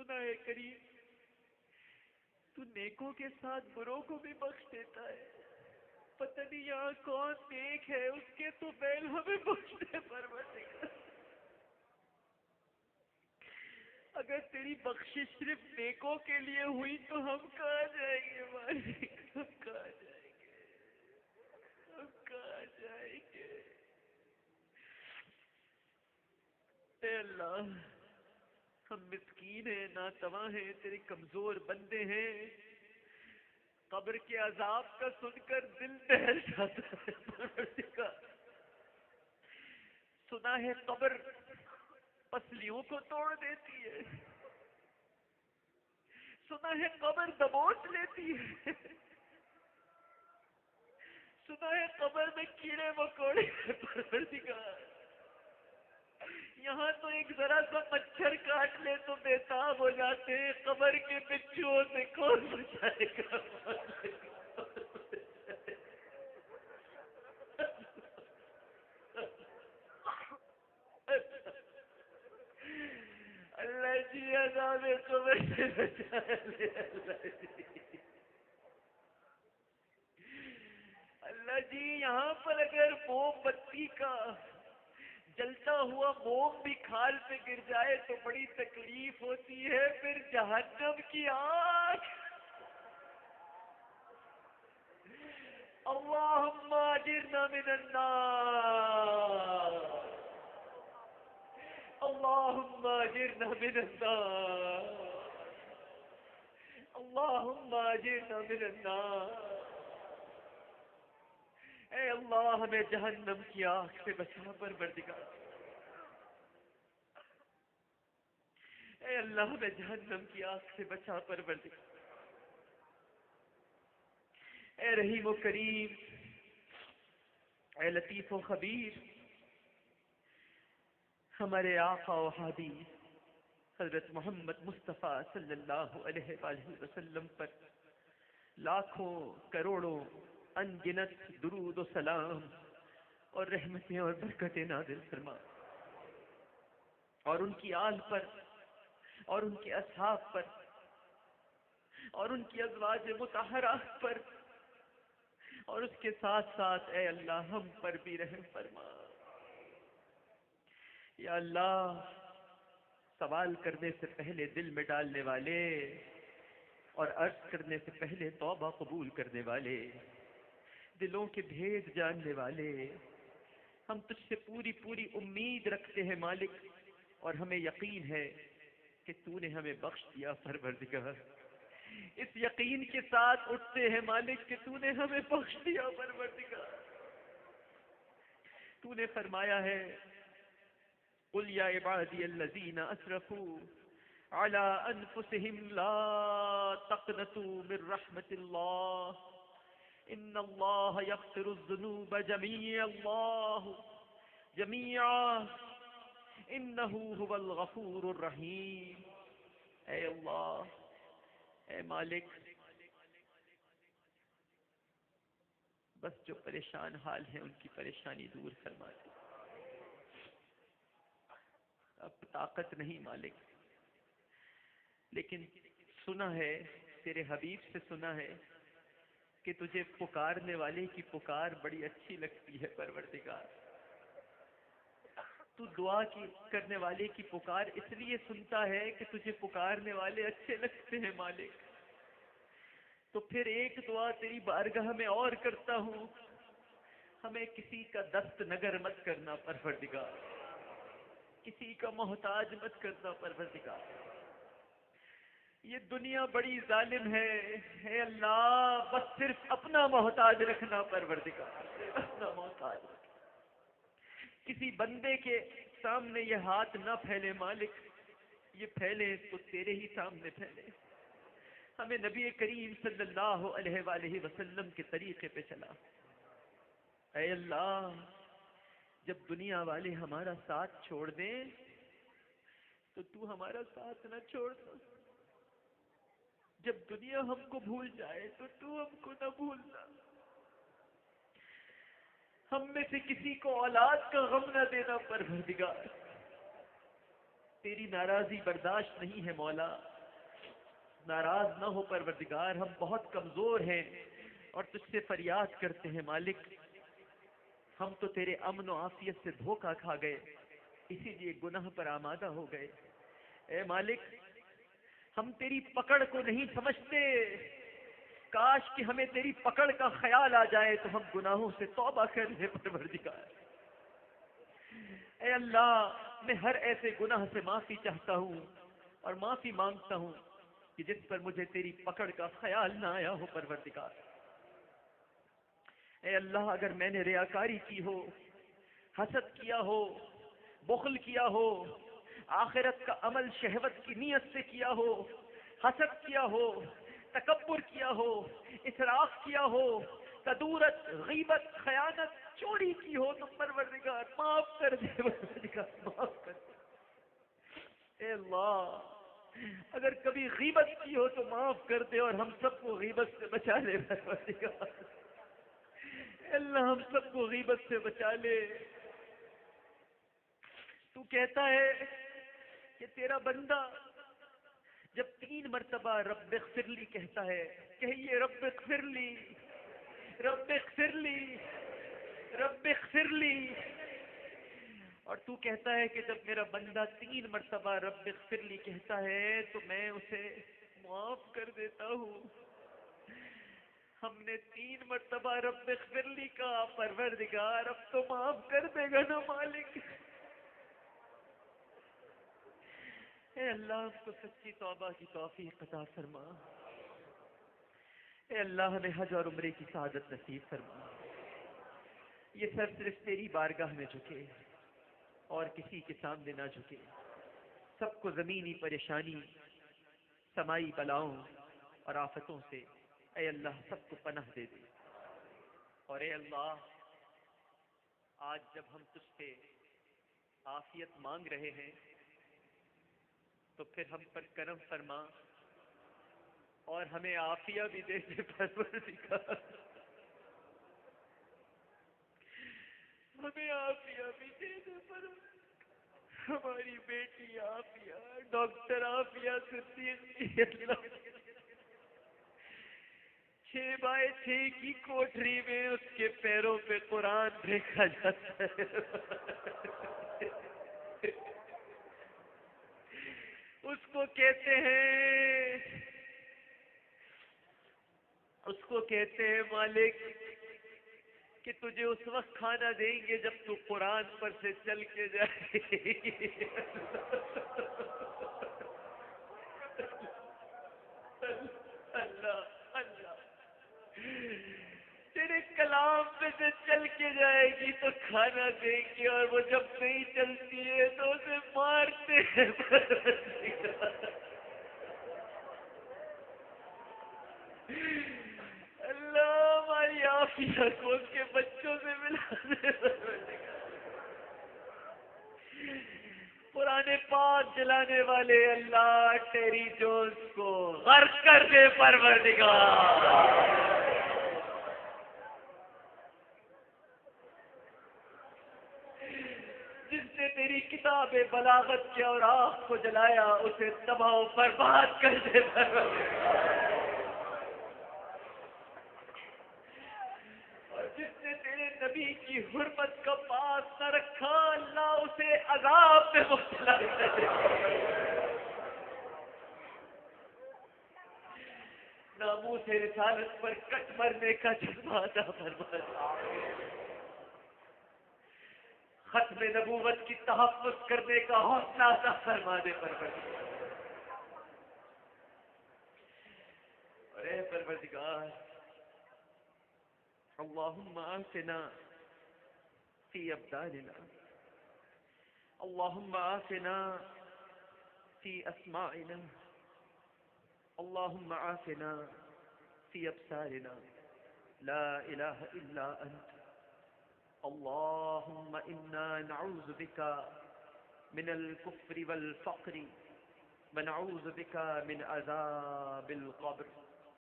سنا ہے کریم تو نیکوں کے ساتھ بروں کو بھی بخش دیتا ہے. پتہ نہیں یہاں کون نیک ہے، اس کے تو بیل ہمیں بخش دے پروردگار. اگر تیری بخشش صرف نیکوں کے لیے ہوئی تو ہم کہاں جائیں گے مالک، ہم کہاں جائیں گے، ہم کہاں جائیں گے. اے اللہ ہم مسکین ہیں، ناتواں ہیں، تیرے کمزور بندے ہیں. قبر کے عذاب کا سن کر دل دہل جاتا ہے. سنا ہے قبر پسلیوں کو توڑ دیتی ہے، سنا ہے قبر دبوچ لیتی ہے، سنا ہے قبر میں کیڑے مکوڑے. پروردگار یہاں تو ایک ذرا سا مچھر کاٹ لے تو بےتاب ہو جاتے ہیں، قبر کے بچھوؤں سے کون بچائے گا. اللہ جی عذاب قبر سے بچا لے. اللہ جی یہاں پر اگر موم بتی کا جلتا ہوا موم بھی کھال پہ گر جائے تو بڑی تکلیف ہوتی ہے. پھر جہنم کی آگ. اللہم اجرنا من النار، اللہم اجرنا من النار، اللہم اجرنا من النار. اے اللہ ہمیں جہنم کی آگ سے بچا پروردگار. اے اللہ ہمیں جہنم کی آگ سے بچا پروردگار. اے رحیم و کریم، اے لطیف و خبیر، ہمارے آقا و ہادی حضرت محمد مصطفیٰ صلی اللہ علیہ وآلہ وسلم پر لاکھوں کروڑوں ان گنت درود و سلام اور رحمتیں اور برکتیں نازل فرما، اور ان کی آل پر اور ان کے اصحاب پر اور ان کی ازواج مطہرات پر، اور اس کے ساتھ ساتھ اے اللہ ہم پر بھی رحم فرما. یا اللہ سوال کرنے سے پہلے دل میں ڈالنے والے اور عرض کرنے سے پہلے توبہ قبول کرنے والے، دلوں کے بھید جاننے والے، ہم تجھ سے پوری پوری امید رکھتے ہیں مالک، اور ہمیں یقین ہے کہ تو نے ہمیں بخش دیا پروردگار. اس یقین کے ساتھ اٹھتے ہیں مالک کہ تو نے ہمیں بخش دیا پروردگار. تو نے فرمایا ہے قل یا عبادی الذین اسرفوا علی انفسہم لا تقنطوا من رحمت اللہ ان اللہ یغفر الذنوب جميعا انہ هو الغفور الرحیم. اے اللہ، اے مالک، بس جو پریشان حال ہیں ان کی پریشانی دور فرما دے. اب طاقت نہیں مالک، لیکن سنا ہے تیرے حبیب سے، سنا ہے کہ تجھے پکارنے والے کی پکار بڑی اچھی لگتی ہے پروردگار. تو دعا کی کرنے والے کی پکار اس لیے سنتا ہے کہ تجھے پکارنے والے اچھے لگتے ہیں مالک. تو پھر ایک دعا تیری بارگاہ میں اور کرتا ہوں، ہمیں کسی کا دست نگر مت کرنا پروردگار، کسی کا محتاج مت کرنا پروردگار. یہ دنیا بڑی ظالم ہے، اے اللہ بس صرف اپنا محتاج رکھنا پروردگار، اپنا محتاج رکھنا. کسی بندے کے سامنے یہ ہاتھ نہ پھیلے مالک، یہ پھیلے تو تیرے ہی سامنے پھیلے. ہمیں نبی کریم صلی اللہ علیہ وآلہ وسلم کے طریقے پہ چلا. اے اللہ جب دنیا والے ہمارا ساتھ چھوڑ دیں تو تو ہمارا ساتھ نہ چھوڑنا. جب دنیا ہم کو بھول جائے تو تو ہم کو نہ بھولنا. ہم میں سے کسی کو اولاد کا غم نہ دینا پروردگار. تیری ناراضی برداشت نہیں ہے مولا. ناراض نہ ہو پروردگار، ہم بہت کمزور ہیں اور تجھ سے فریاد کرتے ہیں مالک، ہم تو تیرے امن و عافیت سے دھوکہ کھا گئے، اسی لیے گناہ پر آمادہ ہو گئے۔ اے مالک، ہم تیری پکڑ کو نہیں سمجھتے، کاش کہ ہمیں تیری پکڑ کا خیال آ جائے تو ہم گناہوں سے توبہ کر لیں پروردگار۔ اے اللہ، میں ہر ایسے گناہ سے معافی چاہتا ہوں اور معافی مانگتا ہوں کہ جس پر مجھے تیری پکڑ کا خیال نہ آیا ہو پروردگار۔ اے اللہ، اگر میں نے ریاکاری کی ہو، حسد کیا ہو، بخل کیا ہو، آخرت کا عمل شہوت کی نیت سے کیا ہو، حسد کیا ہو، تکبر کیا ہو، اسراف کیا ہو، کدورت، غیبت، خیانت، چوری کی ہو تو پروردگار معاف کر دے، پروردگار معاف کر دے۔ اے اللہ، اگر کبھی غیبت کی ہو تو معاف کر دے اور ہم سب کو غیبت سے بچا لے پروردگار۔ اے اللہ، ہم سب کو غیبت سے بچا لے۔ تو کہتا ہے کہ تیرا بندہ جب 3 مرتبہ رب اغفر لی کہتا ہے، کہیے رب اغفر لی، رب اغفر لی، رب اغفر لی۔ اور تو کہتا ہے کہ جب میرا بندہ 3 مرتبہ رب اغفر لی کہتا ہے تو میں اسے معاف کر دیتا ہوں۔ ہم نے 3 مرتبہ رب اغفر لی کا، پروردگار اب تو معاف کر دے گا نا مالک؟ اے اللہ، ہم کو سچی توبہ کی توفیق عطا فرما۔ اے اللہ، ہمیں حج اور عمرے کی سعادت نصیب فرما۔ یہ سر صرف تیری بارگاہ میں جھکے اور کسی کے سامنے نہ جھکے۔ سب کو زمینی پریشانی، سمائی بلاؤں اور آفتوں سے اے اللہ سب کو پناہ دے دے۔ اور اے اللہ، آج جب ہم تجھ سے عافیت مانگ رہے ہیں تو پھر ہم پر کرم فرما اور ہمیں عافیہ بھی دے دے پروردگار، ہمیں عافیہ بھی دے دے پروردگار۔ ہماری بیٹی عافیہ، ڈاکٹر عافیہ صدیقی، اللہ 6x6 کی کوٹری میں اس کے پیروں پہ قرآن دیکھا جاتا ہے۔ اس کو کہتے ہیں مالک کہ تجھے اس وقت کھانا دیں گے جب تو قرآن پر سے چل کے جائے۔ اللہ اللہ، تیرے کلام پہ سے چل کے جائے گی تو کھانا دیں گے، اور وہ جب نہیں چلتی ہے تو اسے مارتے ہیں۔ اللہ ہماری عافیہ کو اس کے بچوں سے ملا دے۔ قرآن پاک جلانے والے اللہ ٹیری جونز کو غرق کر دے پروردگار۔ جس نے تیری کتاب بلاغت کے اوراق کو جلایا اسے تباہ و برباد کر دے پروردگار۔ جس نے تیرے نبی کی حرمت کا پاس نہ رکھا اللہ اسے عذاب میں مبتلا کر دے۔ ناموس رسالت پر کٹ مرنے کا جذبہ عطا فرما۔ ختم نبوت کی تحفظ کرنے کا حوصلہ عطا فرما دے پروردگار۔ اے پروردگار، اللهم آتنا في أبداننا، اللهم آتنا في أسماعنا، اللهم آتنا في أبصارنا، لا إله إلا أنت، اللهم إنا نعوذ بك من الكفر والفقر ونعوذ بك من عذاب القبر